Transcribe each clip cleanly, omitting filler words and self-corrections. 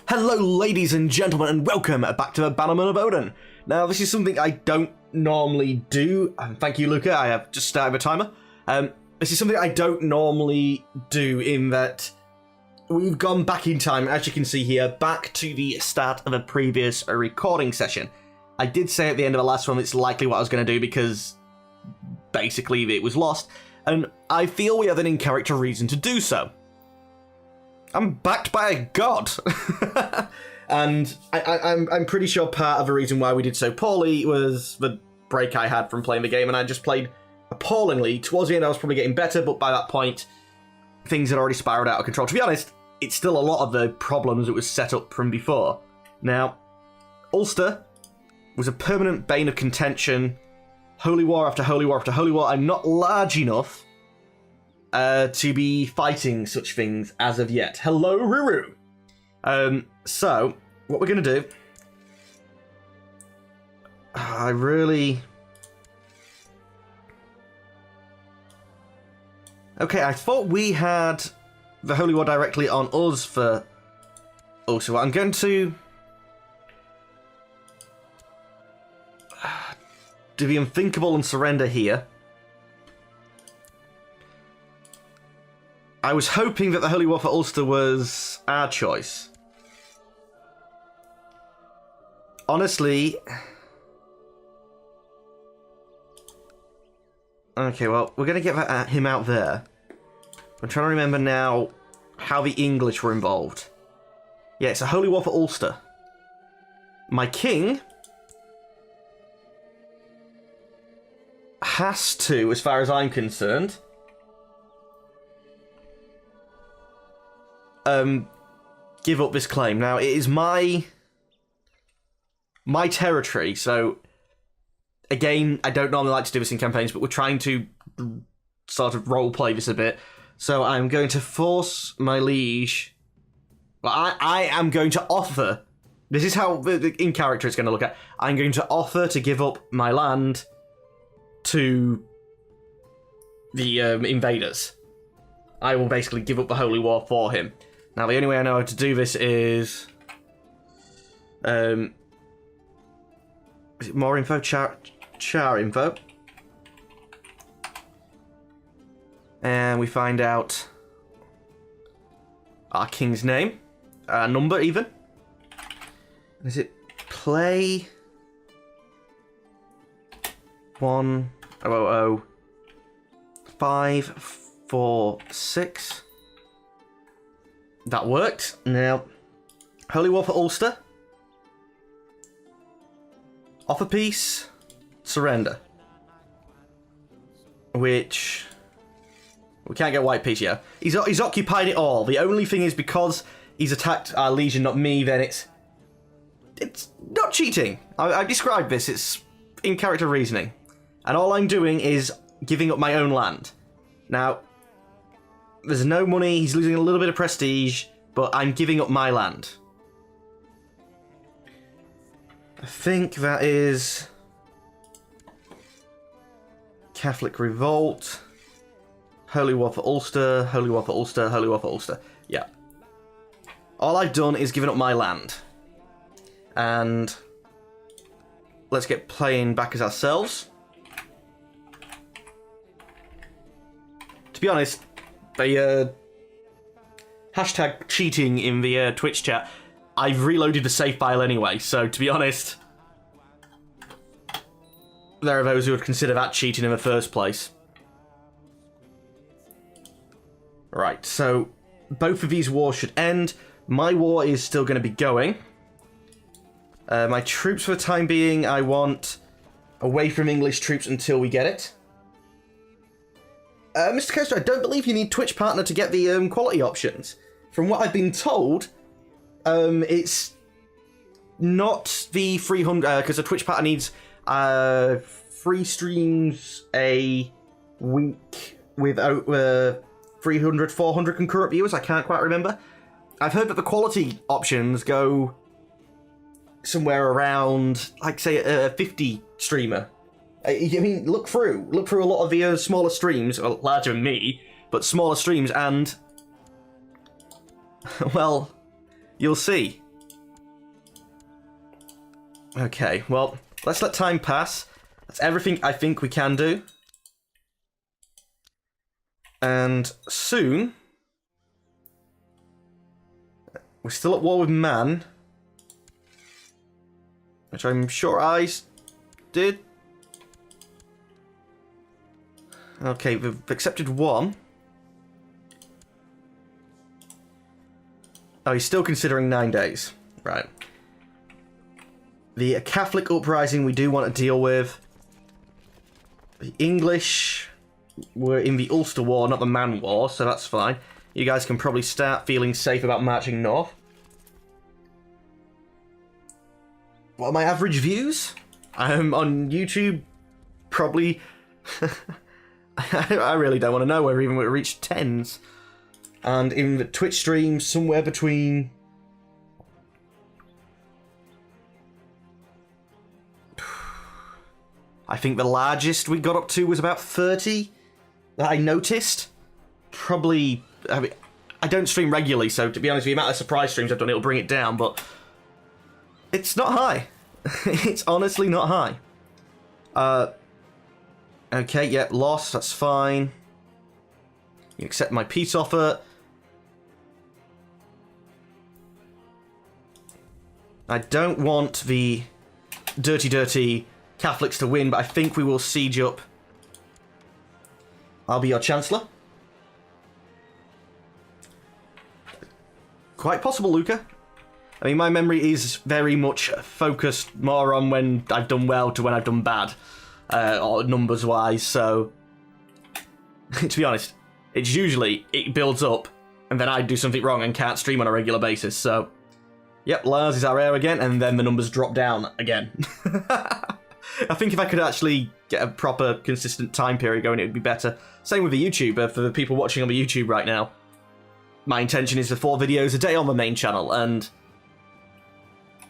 Hello ladies and gentlemen and welcome back to the Bannerman of Odin. Now this is something I don't normally do, and thank you Luca, I have just started a timer. This is something I don't normally do in that we've gone back in time, as you can see here, back to the start of a previous recording session. I did say at the end of the last one it's likely what I was going to do because basically it was lost, and I feel we have an in-character reason to do so. I'm backed by a god, and I'm pretty sure part of the reason why we did so poorly was the break I had from playing the game, and I just played appallingly. Towards the end I was probably getting better, but by that point things had already spiraled out of control. To be honest, it's still a lot of the problems that was set up from before. Now, Ulster was a permanent bane of contention, holy war after holy war after holy war. I'm not large enough to be fighting such things as of yet. Hello, Ruru. So, what we're going to do... I really... Okay, I thought we had the Holy War directly on us for... Oh, so I'm going to... do the unthinkable and surrender here. I was hoping that the Holy War for Ulster was our choice. Honestly... Okay, well, we're going to get him out there. I'm trying to remember now how the English were involved. Yeah, it's a Holy War for Ulster. My king has to, as far as I'm concerned, give up this claim. Now, it is my territory, so again, I don't normally like to do this in campaigns, but we're trying to sort of roleplay this a bit. So I'm going to force my liege... Well, I am going to offer... This is how the in character it's going to look at. I'm going to offer to give up my land to the invaders. I will basically give up the Holy War for him. Now, the only way I know how to do this is it more info? Char info. And we find out our king's name, our number even. Is it play 100546? That worked. Now, Holy War for Ulster. Offer peace. Surrender. Which... we can't get white peace yet. He's occupied it all. The only thing is because he's attacked our legion, not me, then it's not cheating. I've described this. It's in-character reasoning. And all I'm doing is giving up my own land. Now, there's no money. He's losing a little bit of prestige, but I'm giving up my land. I think that is... Catholic Revolt. Holy War for Ulster. Holy War for Ulster. Holy War for Ulster. Yeah. All I've done is given up my land. And... let's get playing back as ourselves. To be honest, they hashtag cheating in the Twitch chat. I've reloaded the save file anyway, so to be honest, there are those who would consider that cheating in the first place. Right, so both of these wars should end. My war is still going to be going. My troops for the time being, I want away from English troops until we get it. Mr. Coaster, I don't believe you need Twitch partner to get the quality options. From what I've been told, it's not the 300, because a Twitch partner needs 3 streams a week with 300, 400 concurrent viewers. I can't quite remember. I've heard that the quality options go somewhere around, like, say, a 50 streamer. I mean, look through a lot of the smaller streams, well, larger than me, but smaller streams, and well, you'll see. Okay, well, let's let time pass. That's everything I think we can do. And soon... We're still at war with man. Which I'm sure I did. Okay, we've accepted one. Oh, he's still considering 9 days. Right. The Catholic uprising we do want to deal with. The English were in the Ulster War, not the Man War, so that's fine. You guys can probably start feeling safe about marching north. What are my average views? On YouTube, probably... I really don't want to know whether even we reached tens. And in the Twitch stream, somewhere between... I think the largest we got up to was about 30 that I noticed. Probably... I mean, I don't stream regularly, so to be honest, the amount of surprise streams I've done, it'll bring it down, but... It's not high. It's honestly not high. Okay, yep, lost, that's fine. You accept my peace offer. I don't want the dirty Catholics to win, but I think we will siege up. I'll be your Chancellor. Quite possible, Luca. I mean, my memory is very much focused more on when I've done well to when I've done bad, or numbers-wise, so... to be honest, it's usually, it builds up, and then I do something wrong and can't stream on a regular basis, so... Yep, Lars is our heir again, and then the numbers drop down again. I think if I could actually get a proper, consistent time period going, it would be better. Same with the YouTube, for the people watching on the YouTube right now. My intention is for 4 videos a day on the main channel, and...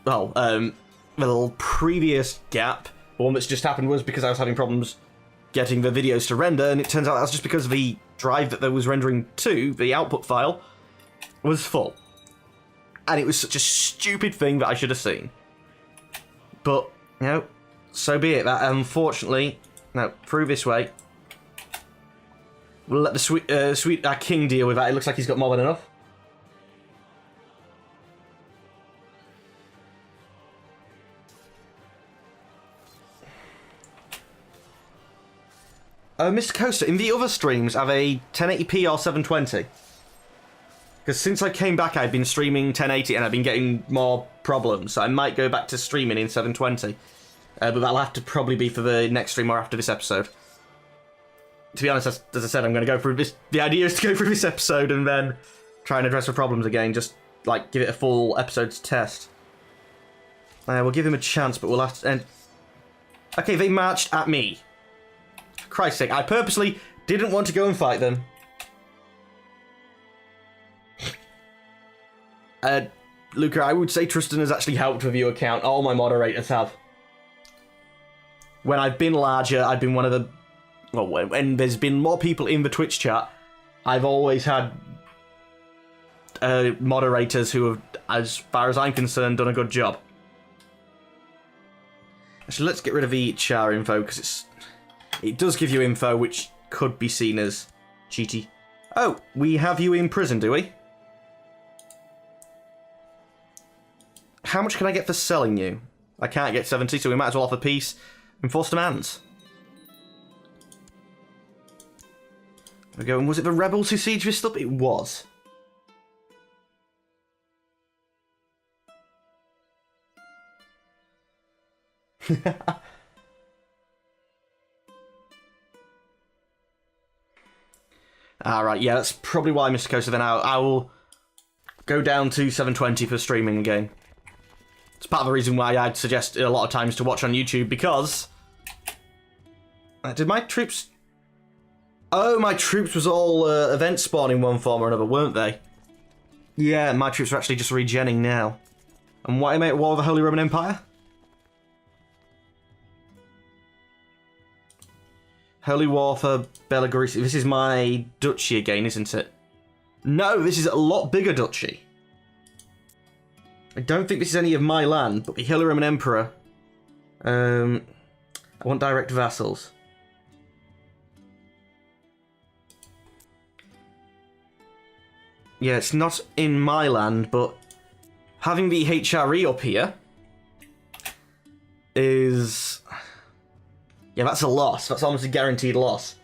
Well, the little previous gap, the one that's just happened, was because I was having problems getting the videos to render, and it turns out that's just because the drive that there was rendering to, the output file, was full. And it was such a stupid thing that I should have seen. But, you know, so be it. That, unfortunately, no, through this way. We'll let the sweet king deal with that. It looks like he's got more than enough. Mr. Coaster, in the other streams, have a 1080p or 720? Because since I came back, I've been streaming 1080 and I've been getting more problems. So I might go back to streaming in 720. But that'll have to probably be for the next stream or after this episode. To be honest, as I said, I'm going to go through this... The idea is to go through this episode and then try and address the problems again. Just, like, give it a full episode's test. We'll give him a chance, but we'll have to... Okay, they marched at me. For Christ's sake, I purposely didn't want to go and fight them. Luca, I would say Tristan has actually helped with your account. All my moderators have. When I've been larger, I've been one of the... Well, when there's been more people in the Twitch chat, I've always had moderators who have, as far as I'm concerned, done a good job. Actually, let's get rid of the char info, because it does give you info which could be seen as cheaty. Oh, we have you in prison, do we? How much can I get for selling you? I can't get 70, so we might as well offer peace. Enforce demands. There we go. And was it the rebels who sieged this up? It was. Alright, yeah, that's probably why, Mr. Coaster. Then I will go down to 720 for streaming again. It's part of the reason why I'd suggest a lot of times to watch on YouTube, because... did my troops... Oh, my troops was all event spawn in one form or another, weren't they? Yeah, my troops are actually just regenning now. And why am I at war with the Holy Roman Empire? Holy War for Belarus. This is my duchy again, isn't it? No, this is a lot bigger duchy. I don't think this is any of my land, but the Holy Roman Emperor I want direct vassals. Yeah, it's not in my land, but having the HRE up here is... Yeah, that's a loss. That's almost a guaranteed loss.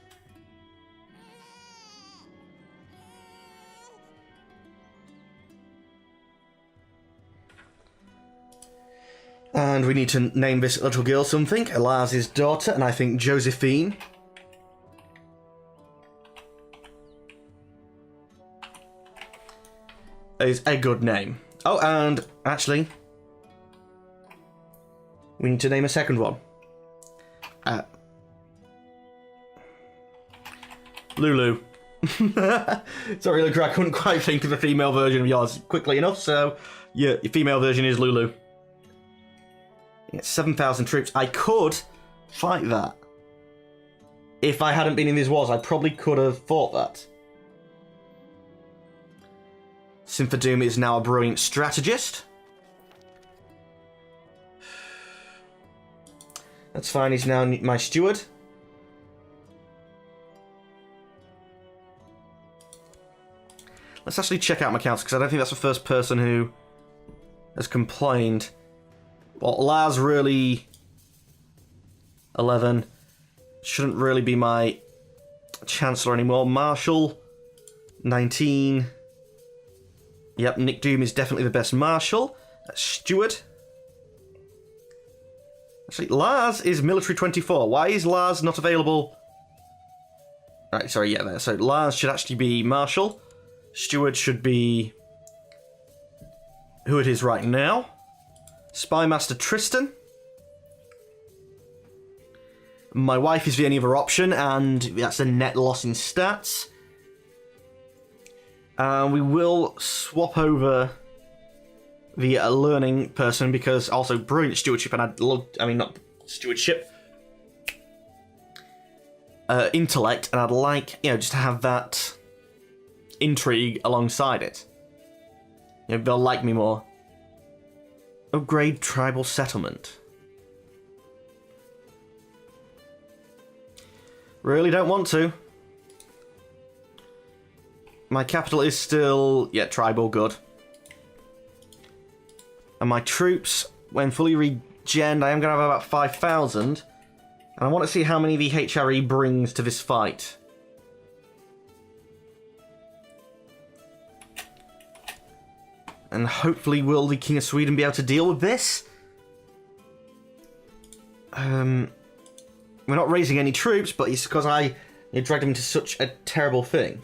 And we need to name this little girl something. Lars' daughter, and I think Josephine. Is a good name. Oh, and actually, we need to name a second one. Lulu. Sorry, look, I couldn't quite think of the female version of yours quickly enough, so yeah, your female version is Lulu. 7,000 troops. I could fight that. If I hadn't been in these wars, I probably could have fought that. Symphodoom is now a brilliant strategist. That's fine, he's now my steward. Let's actually check out my council, because I don't think that's the first person who has complained. Well, Lars really... 11. Shouldn't really be my Chancellor anymore. Marshal, 19. Yep, Nick Doom is definitely the best Marshal. Steward. Actually, Lars is Military 24. Why is Lars not available? Right, sorry, yeah, there. So Lars should actually be Marshal. Steward should be who it is right now. Spymaster Tristan. My wife is the only other option, and that's a net loss in stats. We will swap over the learning person, because also brilliant stewardship, and I'd love, I mean, not stewardship, intellect, and I'd like, you know, just to have that intrigue alongside it. You know, they'll like me more. Upgrade tribal settlement. Really don't want to. My capital is still, yeah, tribal, good. And my troops, when fully regened, I am going to have about 5,000. And I want to see how many the HRE brings to this fight. And hopefully will the King of Sweden be able to deal with this? We're not raising any troops, but it's because I dragged him into such a terrible thing.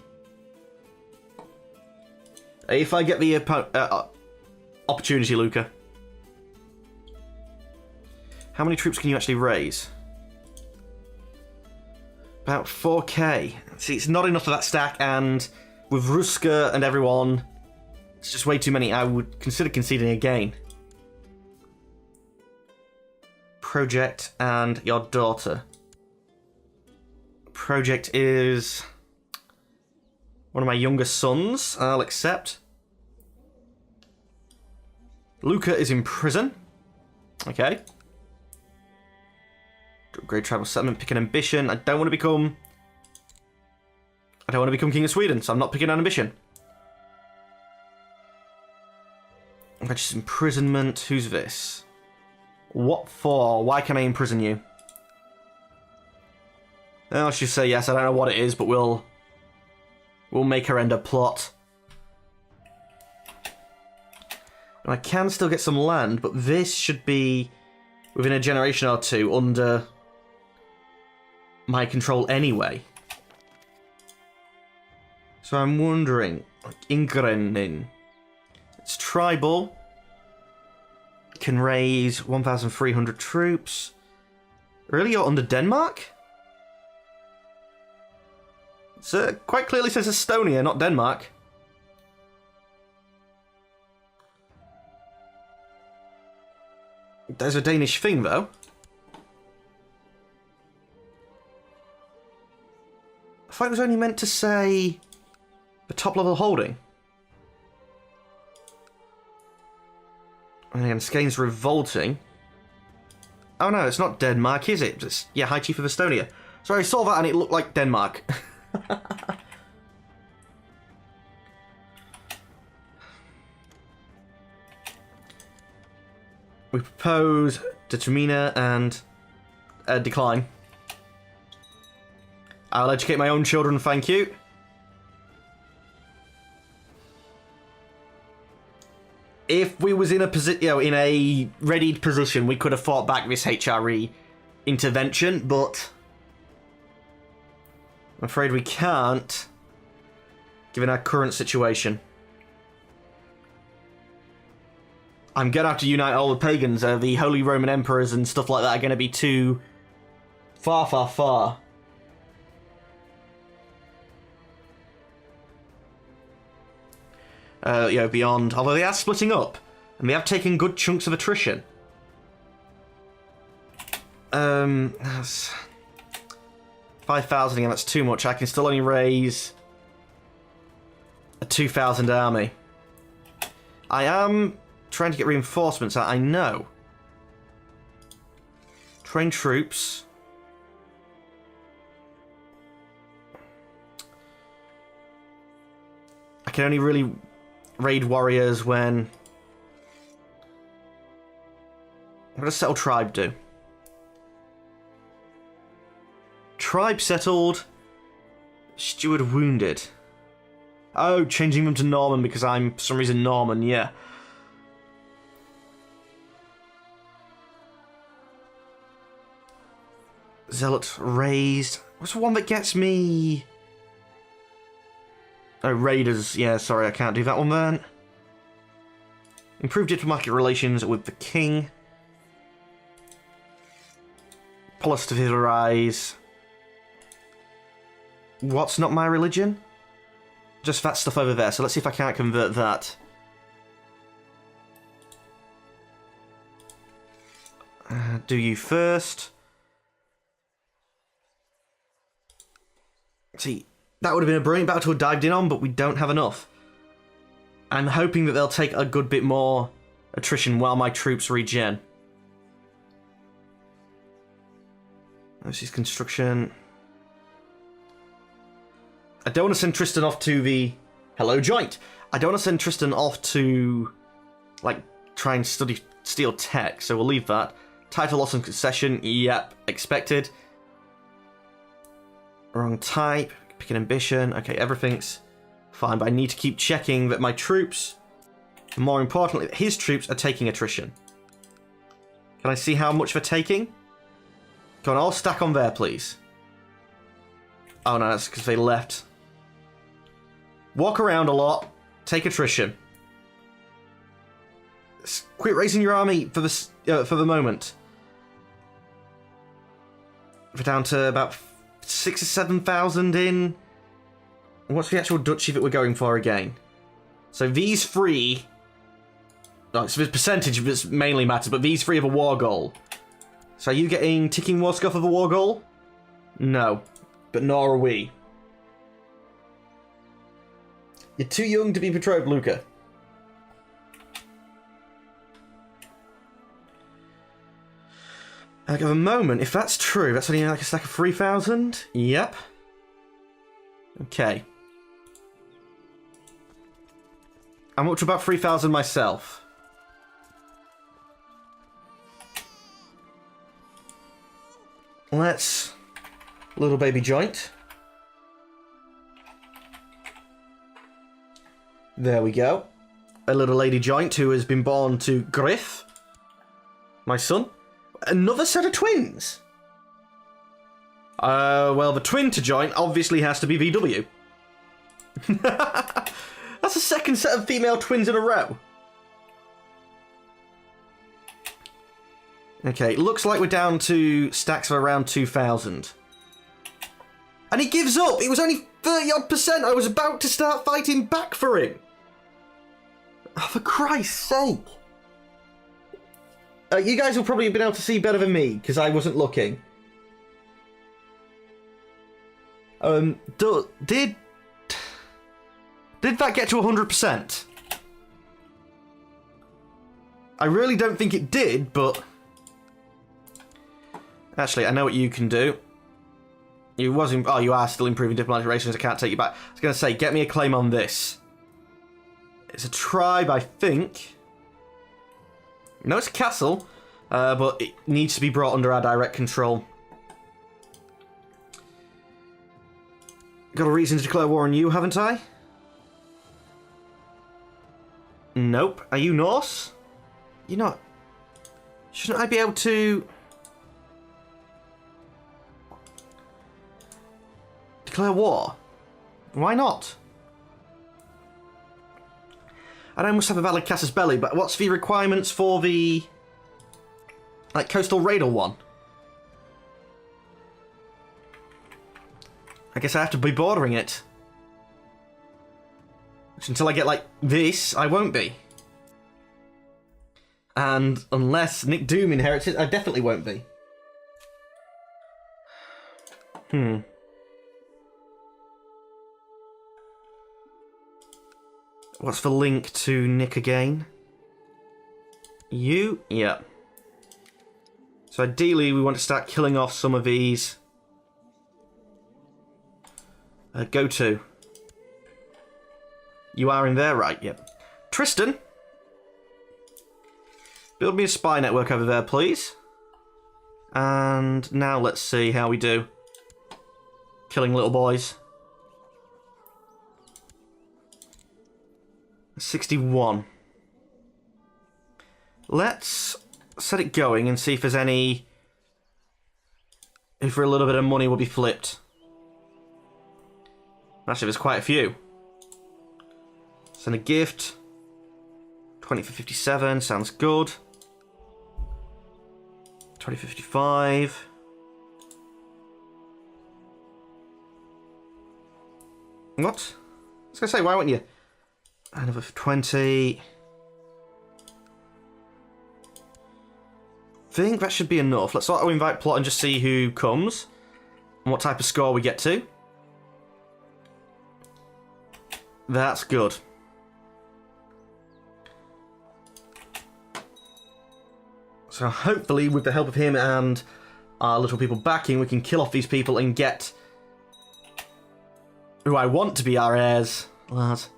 If I get the opportunity, Luca. How many troops can you actually raise? About 4k. See, it's not enough for that stack, and with Ruska and everyone, it's just way too many. I would consider conceding again. Project and your daughter. Project is one of my younger sons. I'll accept. Luca is in prison. Okay. Upgrade tribal settlement. Pick an ambition. I don't want to become King of Sweden, so I'm not picking an ambition. Just imprisonment. Who's this? What for? Why can I imprison you? I'll just say yes. I don't know what it is, but we'll make her end a plot. And I can still get some land, but this should be within a generation or two under my control anyway. So I'm wondering, like Ingrenin, it's tribal. Can raise 1,300 troops. Really, you're under Denmark? It quite clearly says Estonia, not Denmark. There's a Danish thing, though. I thought it was only meant to say the top level holding. And again, Skane's revolting. Oh no, it's not Denmark, is it? It's, yeah, High Chief of Estonia. Sorry, I saw that and it looked like Denmark. We propose determina and decline. I'll educate my own children, thank you. If we was in a in a readied position, we could have fought back this HRE intervention, but I'm afraid we can't, given our current situation. I'm gonna have to unite all the pagans. The Holy Roman Emperors and stuff like that are gonna be too far. Beyond. Although they are splitting up, and they have taken good chunks of attrition. That's 5,000 again. That's too much. I can still only raise a 2,000 army. I am trying to get reinforcements. I know. Train troops. I can only really raid warriors when... What does settle tribe do? Tribe settled. Steward wounded. Oh, changing them to Norman because I'm, for some reason, Norman, yeah. Zealot raised. What's the one that gets me... Oh, Raiders. Yeah, sorry, I can't do that one then. Improve diplomatic relations with the king. Politicalize. What's not my religion? Just that stuff over there, so let's see if I can't convert that. Do you first. See, that would have been a brilliant battle to have dived in on, but we don't have enough. I'm hoping that they'll take a good bit more attrition while my troops regen. This is construction. I don't want to send Tristan off to the... Hello, joint! I don't want to send Tristan off to, like, try and study steel tech, so we'll leave that. Title loss and concession, yep, expected. Wrong type. Pick an ambition. Okay, everything's fine, but I need to keep checking that my troops, and more importantly, that his troops are taking attrition. Can I see how much they're taking? Go on, all stack on there, please. Oh no, that's because they left. Walk around a lot. Take attrition. Quit raising your army for the moment. We're down to about 6,000 or 7,000 in. What's the actual duchy that we're going for again? So these three. No, it's the percentage that mainly matters, but these three have a war goal. So are you getting ticking war scuff of a war goal? No, but nor are we. You're too young to be betrothed, Luca. Like, at the moment, if that's true, that's only like a stack of 3,000. Yep. Okay. I'm up to about 3,000 myself. Let's... Little baby joint. There we go. A little lady joint who has been born to Griff. My son. Another set of twins. Well, the twin to join obviously has to be VW. That's the second set of female twins in a row. Okay, looks like we're down to stacks of around 2,000. And he gives up! It was only 30-odd%! I was about to start fighting back for him! Oh, for Christ's sake! You guys will probably have been able to see better than me, because I wasn't looking. Did that get to 100%? I really don't think it did, but... Actually, I know what you can do. You are still improving diplomatic relations. I can't take you back. I was going to say, get me a claim on this. It's a tribe, I think. No, it's a castle, but it needs to be brought under our direct control. Got a reason to declare war on you, haven't I? Nope. Are you Norse? You're not. Shouldn't I be able to declare war? Why not? I know I must have a valid casus belli, but what's the requirements for the coastal radar one? I guess I have to be bordering it. Which until I get like this, I won't be. And unless Nick Doom inherits it, I definitely won't be. What's the link to Nick again? You? Yeah. So ideally we want to start killing off some of these. Go to. You are in there, right? Yep. Tristan? Build me a spy network over there, please. And now let's see how we do. Killing little boys. 61. Let's set it going and see if there's any... If for a little bit of money will be flipped. Actually, there's quite a few. Send a gift. 20 for 57, sounds good. 20 for 55. What? I was going to say, why wouldn't you? Another 20. I think that should be enough. Let's auto invite plot and just see who comes. And what type of score we get to. That's good. So hopefully, with the help of him and our little people backing, we can kill off these people and get who I want to be our heirs. Lars,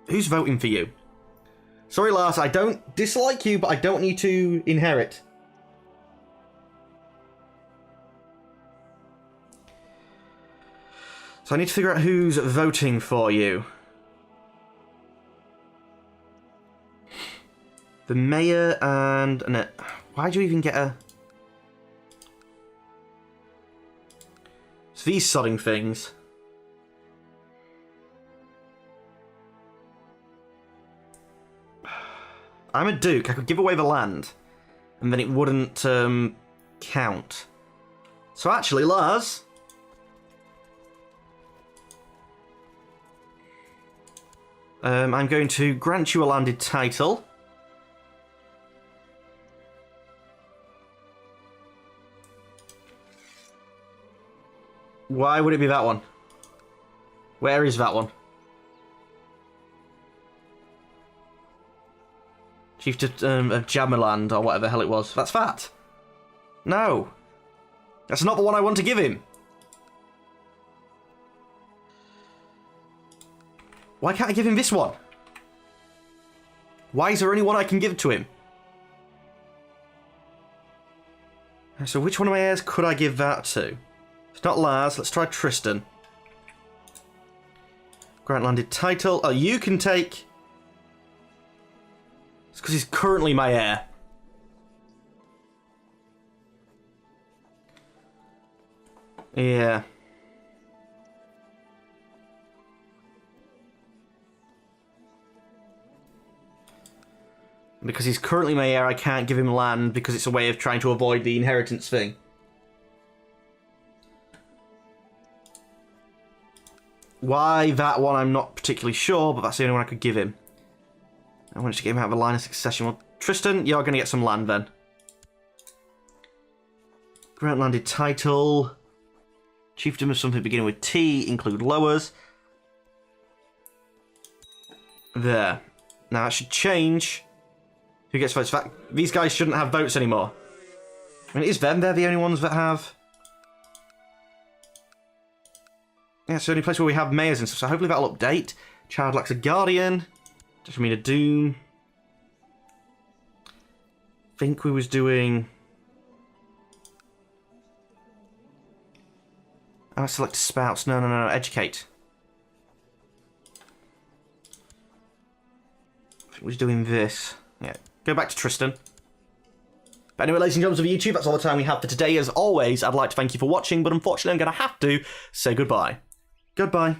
who's voting for you? Sorry, Lars, I don't dislike you, but I don't need to inherit. So I need to figure out who's voting for you. The mayor and... No, why'd you even get a... It's these sodding things. I'm a duke. I could give away the land. And then it wouldn't count. So actually, Lars... I'm going to grant you a landed title. Why would it be that one? Where is that one? Chief of Jammerland, or whatever the hell it was. That's that. No. That's not the one I want to give him. Why can't I give him this one? Why is there only one I can give to him? So which one of my heirs could I give that to? It's not Lars. Let's try Tristan. Grant landed title. Oh, you can take... It's because he's currently my heir. Yeah. Because he's currently my heir, I can't give him land because it's a way of trying to avoid the inheritance thing. Why that one, I'm not particularly sure, but that's the only one I could give him. I wanted to get him out of the line of succession. Well, Tristan, you're going to get some land then. Grant landed title. Chiefdom of something beginning with T, include lowers. There. Now that should change. Who gets votes? In fact, these guys shouldn't have votes anymore. I mean, it is them. They're the only ones that have Yeah, it's the only place where we have mayors and stuff, so hopefully that'll update. Child lacks a guardian. Just for me to doom. Think we was doing... Oh, select spouts. No. Educate. I think we was doing this. Yeah, go back to Tristan. But anyway, ladies and gentlemen of YouTube, that's all the time we have for today. As always, I'd like to thank you for watching, but unfortunately I'm going to have to say goodbye. Goodbye.